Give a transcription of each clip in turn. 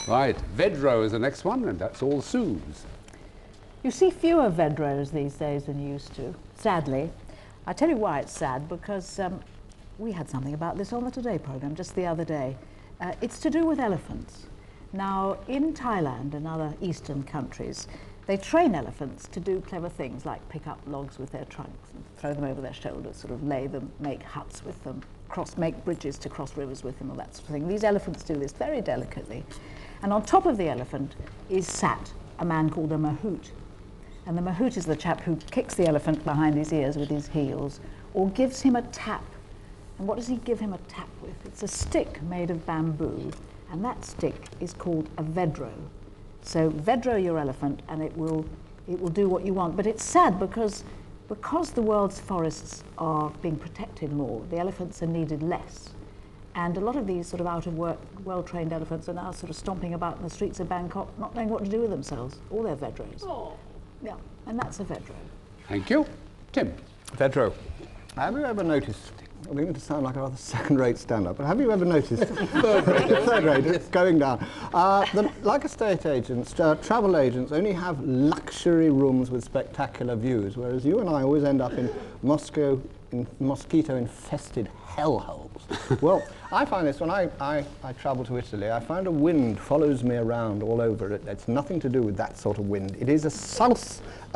Right, Vedro is the next one, and that's all Sue's. You see fewer Vedros these days than you used to, sadly. I tell you why it's sad, because we had something about this on the Today programme just the other day. It's to do with elephants. Now, in Thailand and other eastern countries, they train elephants to do clever things like pick up logs with their trunks and throw them over their shoulders, sort of lay them, make huts with them, make bridges to cross rivers with them, all that sort of thing. These elephants do this very delicately. And on top of the elephant is sat a man called a mahout. And the mahout is the chap who kicks the elephant behind his ears with his heels or gives him a tap. And what does he give him a tap with? It's a stick made of bamboo, and that stick is called a vedro. So vedro your elephant and it will do what you want. But it's sad because the world's forests are being protected more, the elephants are needed less. And a lot of these sort of out-of-work, well-trained elephants are now sort of stomping about in the streets of Bangkok, not knowing what to do with themselves. All their vedros. Oh. Yeah, and that's a vedro. Thank you. Tim. Vedro. Have you ever noticed, I'm going to sound like a rather second-rate stand-up, but have you ever noticed, third rate, it's going down, like estate agents, travel agents only have luxury rooms with spectacular views, whereas you and I always end up in mosquito-infested hellholes. Well, I find this when I travel to Italy, I find a wind follows me around all over it. It's nothing to do with that sort of wind. It is a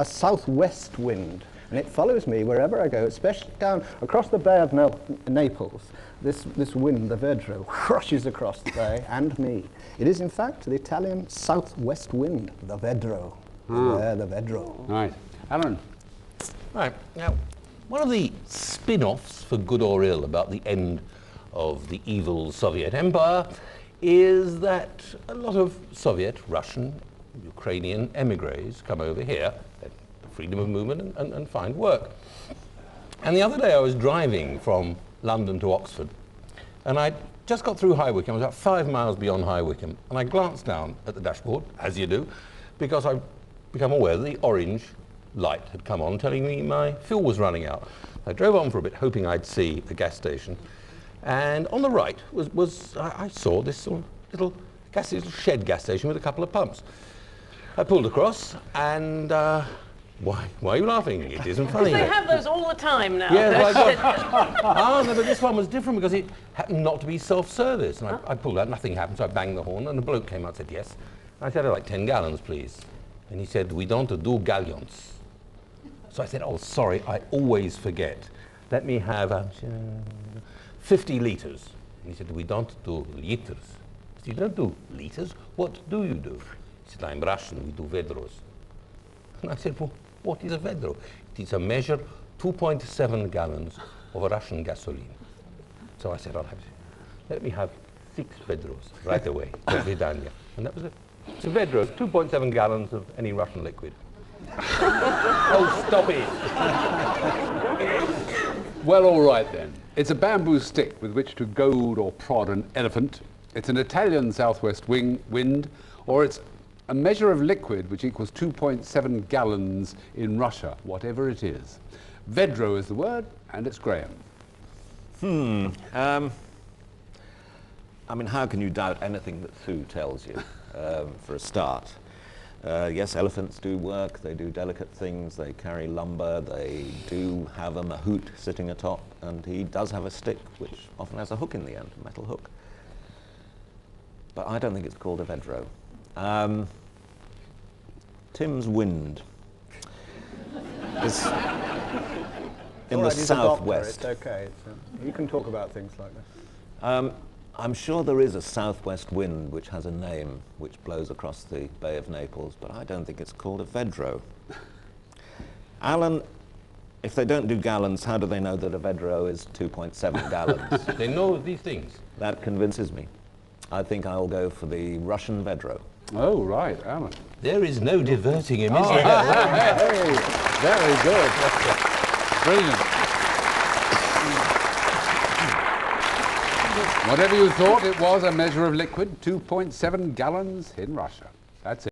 southwest wind. And it follows me wherever I go, especially down across the Bay of Naples. This wind, the Vedro, crushes across the bay and me. It is, in fact, the Italian southwest wind, the Vedro. Yeah, the Vedro. Right. Alan. Right. Now, one of the spin-offs, for good or ill, about the end of the evil Soviet Empire is that a lot of Soviet, Russian, Ukrainian emigres come over here, freedom of movement, and find work. And the other day I was driving from London to Oxford, and I just got through High Wycombe. I was about 5 miles beyond High Wycombe, and I glanced down at the dashboard, as you do, because I've become aware that the orange light had come on telling me my fuel was running out. I drove on for a bit, hoping I'd see a gas station, and on the right I saw this sort of little shed gas station with a couple of pumps. I pulled across, and why are you laughing? It isn't funny. They have those all the time now. Yeah, no, but this one was different because it happened not to be self-service. And I pulled out, nothing happened, so I banged the horn, and the bloke came out and said, yes. I said, I'd like 10 gallons, please. And he said, we don't do galleons. So I said, oh, sorry, I always forget. Let me have 50 litres. And he said, we don't do litres. I said, you don't do litres? What do you do? He said, I'm Russian, we do vedros. And I said, well, what is a vedro? It is a measure 2.7 gallons of Russian gasoline. So I said, let me have 6 vedros right away, Vidania. And that was it. So vedros, 2.7 gallons of any Russian liquid. Oh, stop it. Well, all right then. It's a bamboo stick with which to goad or prod an elephant. It's an Italian southwest wind, or it's a measure of liquid which equals 2.7 gallons in Russia, whatever it is. Vedro is the word, and it's Graeme. I mean, how can you doubt anything that Sue tells you, for a start? Yes, elephants do work, they do delicate things, they carry lumber, they do have a mahout sitting atop, and he does have a stick, which often has a hook in the end, a metal hook. But I don't think it's called a vedro. Tim's wind is in the southwest. It's okay. You can talk about things like this. I'm sure there is a southwest wind which has a name which blows across the Bay of Naples, but I don't think it's called a vedro. Alan, if they don't do gallons, how do they know that a vedro is 2.7 gallons? They know these things. That convinces me. I think I'll go for the Russian vedro. Oh, right, Alan. There is no diverting him, is there? Hey, very good. Brilliant. Whatever you thought, it was a measure of liquid, 2.7 gallons in Russia. That's it.